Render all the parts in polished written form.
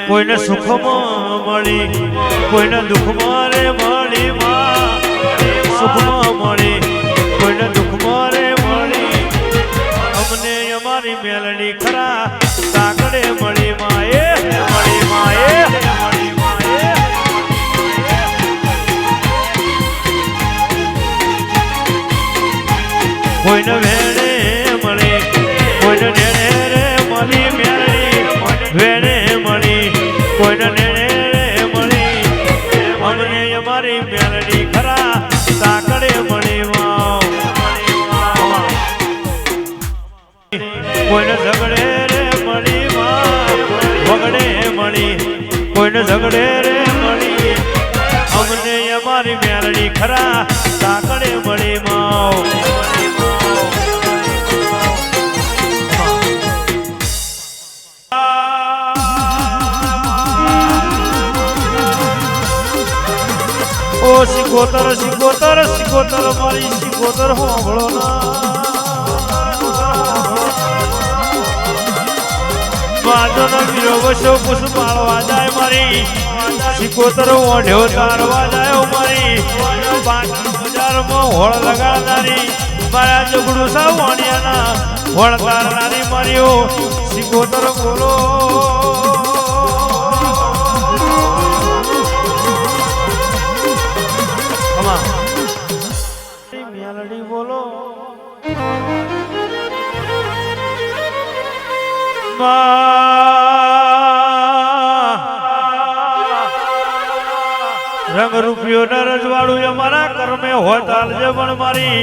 કોઈને સુખમાં મળી કોઈને દુઃખમાં રે મળી માં સુખમાં મળી કોઈને દુઃખમાં રે મળી અમને અમારી મેલડી ખરા સાંકળે મળી માં એ મળી માં એ મળી માં એ કોઈને વેણે મળી કોઈને નેણે રે મળી મેલડી વેણે મળી કોઈને નેણે રે મળી અમને અમારી મેલડી ખરા સાંકળે મળી માં કોઈને ઝઘડે રે મળી માં વગડે મળી કોઈને ઝઘડે રે મળી અમને અમારી મેલડી ખરા સાંકળે મળી માં ઓ સિકોતર સિકોતર સિકોતર મારી સિકોતર હોંભળો ના માધવનો વીરો વસો કુસ પાળવા જાય મારી સિકોતર ઓઢ્યો તારવા જાય મારી 5000 હોળ લગાડનારી મારા જગડું સા વાણિયાના હોળ તારનારી મારીઓ સિકોતર બોલો મેલડી બોલો રંગ રૂપિયો ન રજવાડું અમારા કર્મે હોય તાલજે પણ મારી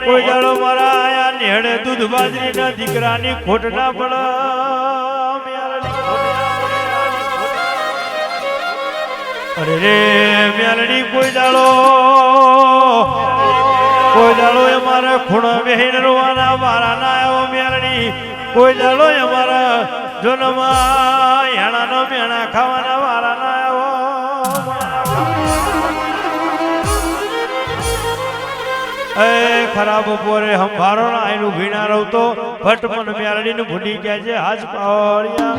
કોઈ જાડો મારા આયા નેડે દૂધ બાજરી ના દીકરાની ખોટ ના પડે અરે રે મેલડી કોઈ દાડો અમારે ખૂણો બેહીને રોવાના મારા ના આવ્યો મેલડી કોઈ દાડો અમારા જોનમાં હેણાનો મેણા ખાવાના મારા ના આવ્યો એ ખરાબ બપોરે હંભારો ના આઈનું ભીણા રહતો ભટ્ટ મન મેલડી નું ભૂલી ગયા છે હાજ પાવળિયા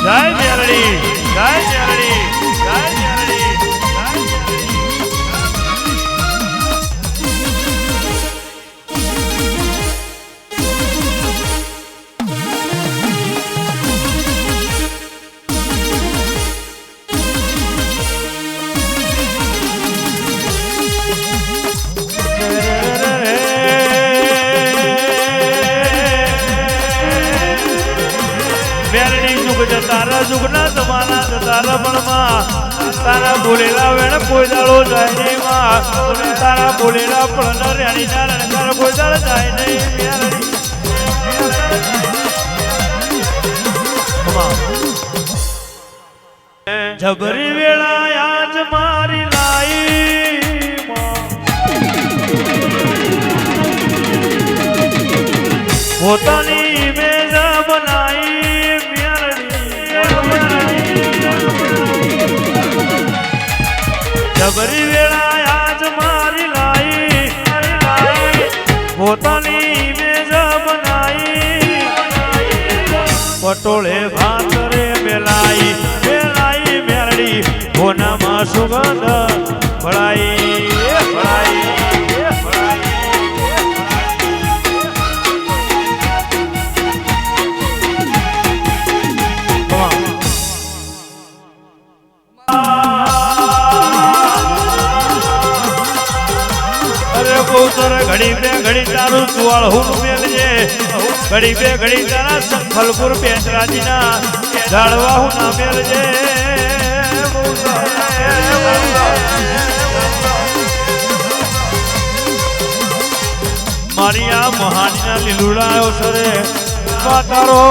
જય મેલડી જય મેલડી જય મેલડી તારા જુગના જમાના તારા પણમાં તારા બોલેલા વેણ કોઈ દાડો જાય નહીં માં તારા બોલેલા પણ રેણી ના રણકાર કોઈ દાડો જાય નહીં જબરી વેળા આજ મારી લાઈ પોતાની મેજા બનાઈ જબરી વેળા આજ મારી લાઈ પોતાની મેજ બનાઈ પટોળે ભાત રે મેલાઈ મેલાઈ મેરડી કોનામાં સુગંધ ભળાઈ ભળાઈ ઘડી બે ઘડી તારું સુવાળ હું મેલજે ઘડી બે ઘડી તારા સંખલપુર પેટરાજીના ઝાડવા હું ના મેલજે મારી આ મહાનના લીલુડા આવ્યો સરે માતારો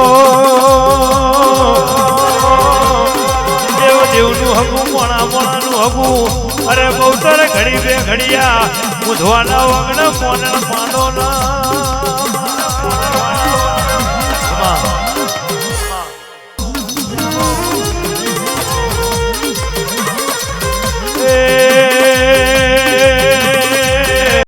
દેવનું હગું મોણાનું હગું અરે બહુતર ઘડી બે ઘડિયા ઉધવાના વગણ મોન માનો ના